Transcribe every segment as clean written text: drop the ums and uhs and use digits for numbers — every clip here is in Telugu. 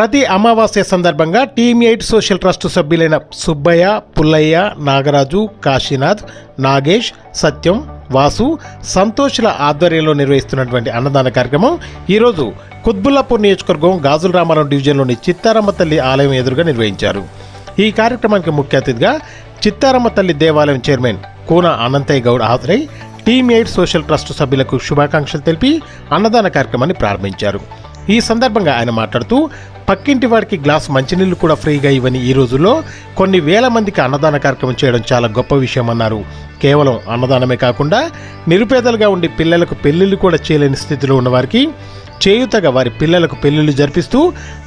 ప్రతి అమావాస్య సందర్భంగా టీమ్ 8 సోషల్ ట్రస్ట్ సభ్యులైన సుబ్బయ్య, పుల్లయ్య, నాగరాజు, కాశీనాథ్, నాగేష్, సత్యం, వాసు, సంతోష్ల ఆధ్వర్యంలో నిర్వహిస్తున్నటువంటి అన్నదాన కార్యక్రమం ఈరోజు కుత్బుల్లాపూర్ నియోజకవర్గం గాజుల రామారం డివిజన్లోని చిత్తారమ్మ తల్లి ఆలయం ఎదురుగా నిర్వహించారు. ఈ కార్యక్రమానికి ముఖ్య అతిథిగా చిత్తారమ్మ తల్లి దేవాలయం చైర్మన్ కూన అనంతయ్య గౌడ్ హాజరై టీమ్ 8 సోషల్ ట్రస్ట్ సభ్యులకు శుభాకాంక్షలు తెలిపి అన్నదాన కార్యక్రమాన్ని ప్రారంభించారు. ఈ సందర్భంగా ఆయన మాట్లాడుతూ పక్కింటి వాడికి గ్లాస్ మంచినీళ్లు కూడా ఫ్రీగా ఇవ్వని ఈ రోజుల్లో కొన్ని వేల మందికి అన్నదాన కార్యక్రమం చేయడం చాలా గొప్ప విషయం అన్నారు. కేవలం అన్నదానమే కాకుండా నిరుపేదలుగా ఉండి పిల్లలకు పెళ్లిళ్లు కూడా చేయలేని స్థితిలో ఉన్నవారికి చేయూతగా వారి పిల్లలకు పెళ్లిళ్లు జరిపిస్తూ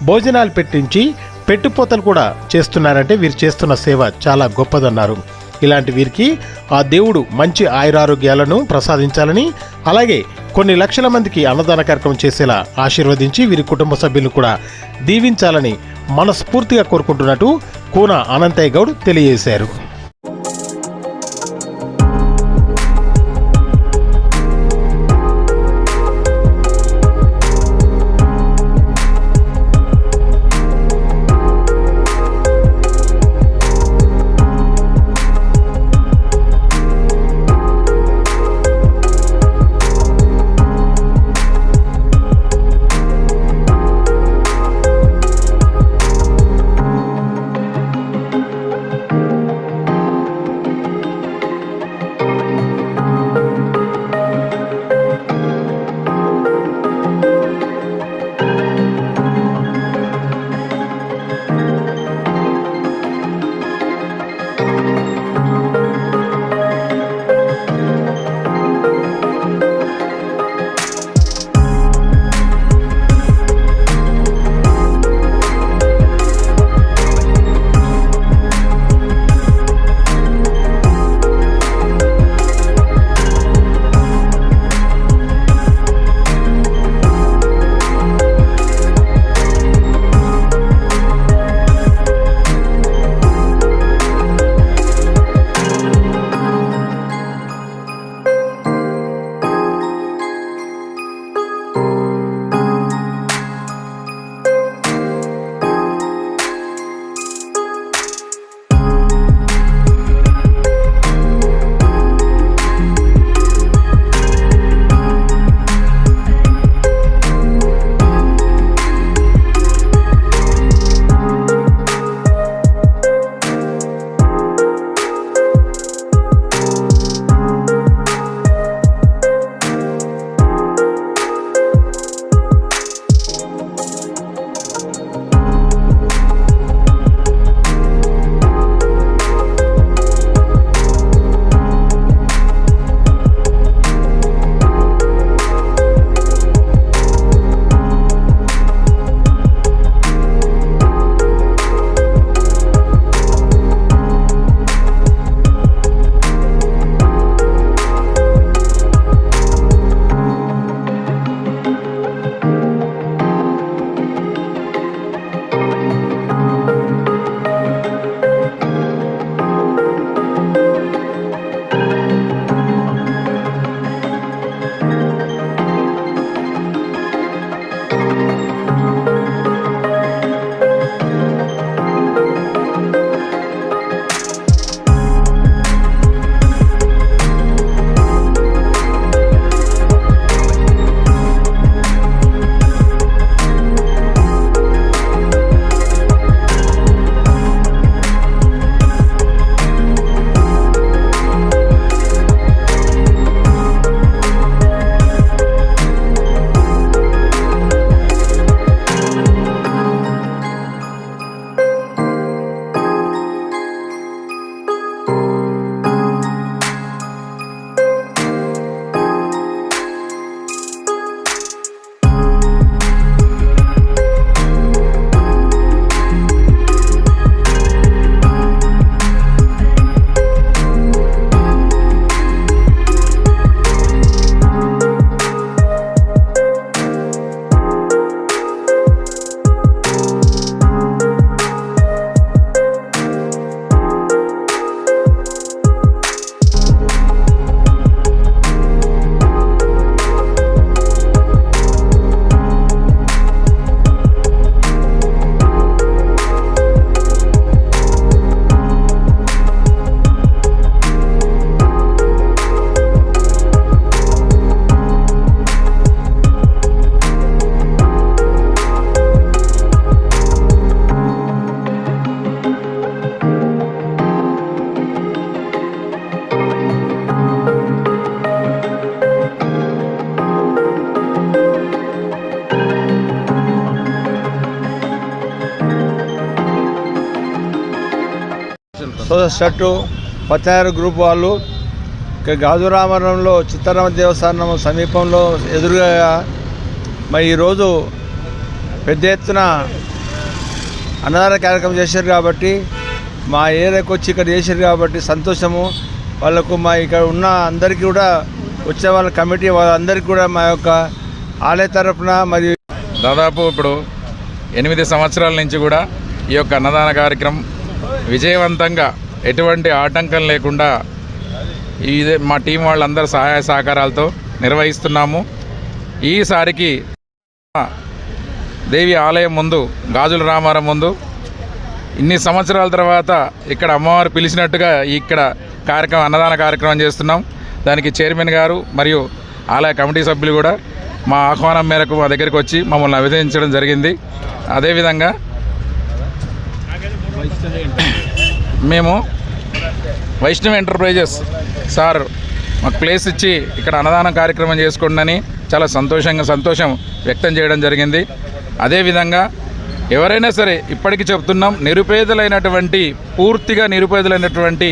భోజనాలు పెట్టించి పెట్టుపోతలు కూడా చేస్తున్నారంటే వీరు చేస్తున్న సేవ చాలా గొప్పదన్నారు. ఇలాంటి వీరికి ఆ దేవుడు మంచి ఆయురారోగ్యాలను ప్రసాదించాలని, అలాగే కొన్ని లక్షల మందికి అన్నదాన కార్యక్రమం చేసేలా ఆశీర్వదించి వీరి కుటుంబ సభ్యులను కూడా దీవించాలని మనస్ఫూర్తిగా కోరుకుంటున్నట్టు కూన అనంతయ్య గౌడ్ తెలియజేశారు. సోషల్ ట్రస్ట్ పత్యారు గ్రూప్ వాళ్ళు ఇక్కడ గాజురామరంలో చిత్తారామ దేవస్థానం సమీపంలో ఎదురుగా మరి ఈరోజు పెద్ద ఎత్తున అన్నదాన కార్యక్రమం చేశారు కాబట్టి మా ఏరియాకి వచ్చి ఇక్కడ చేశారు కాబట్టి సంతోషము. వాళ్ళకు మా ఇక్కడ ఉన్న అందరికీ కూడా వచ్చే వాళ్ళ కమిటీ వాళ్ళందరికీ కూడా మా యొక్క ఆలయ తరఫున మరియు దాదాపు ఇప్పుడు 8 సంవత్సరాల నుంచి కూడా ఈ యొక్క అన్నదాన కార్యక్రమం విజయవంతంగా ఎటువంటి ఆటంకం లేకుండా ఇదే మా టీం వాళ్ళందరూ సహాయ సహకారాలతో నిర్వహిస్తున్నాము. ఈసారికి దేవి ఆలయం ముందు గాజుల రామారం ముందు ఇన్ని సంవత్సరాల తర్వాత ఇక్కడ అమ్మవారు పిలిచినట్టుగా ఇక్కడ అన్నదాన కార్యక్రమం చేస్తున్నాం. దానికి చైర్మన్ గారు మరియు ఆలయ కమిటీ సభ్యులు కూడా మా ఆహ్వానం మేరకు మా దగ్గరికి వచ్చి మమ్మల్ని అభినందించడం జరిగింది. అదేవిధంగా మేము వైష్ణవ్ ఎంటర్ప్రైజెస్ సార్ మాకు ప్లేస్ ఇచ్చి ఇక్కడ అన్నదానం కార్యక్రమం చేసుకోండి చాలా సంతోషం వ్యక్తం చేయడం జరిగింది. అదేవిధంగా ఎవరైనా సరే ఇప్పటికీ చెప్తున్నాం, పూర్తిగా నిరుపేదలైనటువంటి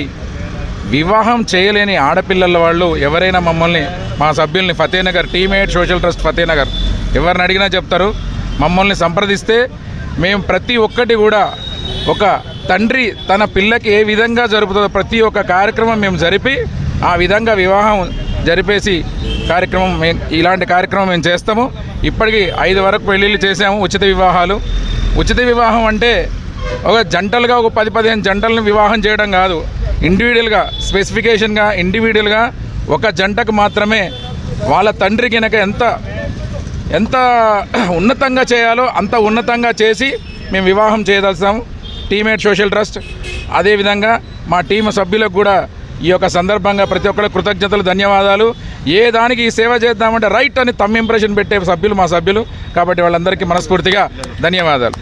వివాహం చేయలేని ఆడపిల్లల వాళ్ళు ఎవరైనా మమ్మల్ని మా సభ్యుల్ని Fatehnagar team 8 social trust Fatehnagar ఎవరిని అడిగినా చెప్తారు. మమ్మల్ని సంప్రదిస్తే మేము ప్రతి ఒక్కటి కూడా ఒక తండ్రి తన పిల్లకి ఏ విధంగా జరుపుతుందో ప్రతి ఒక్క కార్యక్రమం మేము జరిపి ఆ విధంగా వివాహం జరిపేసి ఇలాంటి కార్యక్రమం మేము చేస్తాము. ఇప్పటికీ 5 వరకు పెళ్ళిళ్ళు చేసాము. ఉచిత వివాహం అంటే ఒక జంటలుగా ఒక 10-15 జంటలను వివాహం చేయడం కాదు, ఇండివిజువల్గా స్పెసిఫికేషన్గా ఇండివిజువల్గా ఒక జంటకు మాత్రమే వాళ్ళ తండ్రి కనుక ఎంత ఉన్నతంగా చేయాలో అంత ఉన్నతంగా చేసి మేము వివాహం చేయదలుస్తాము. టీమ్ 8 సోషల్ ట్రస్ట్ అదేవిధంగా మా టీం సభ్యులకు కూడా ఈ యొక్క సందర్భంగా ప్రతి ఒక్కరికి కృతజ్ఞతలు, ధన్యవాదాలు. ఏ దానికి ఈ సేవ చేద్దామంటే రైట్ అని తమ్ ఇంప్రెషన్ పెట్టే సభ్యులు మా సభ్యులు కాబట్టి వాళ్ళందరికీ మనస్ఫూర్తిగా ధన్యవాదాలు.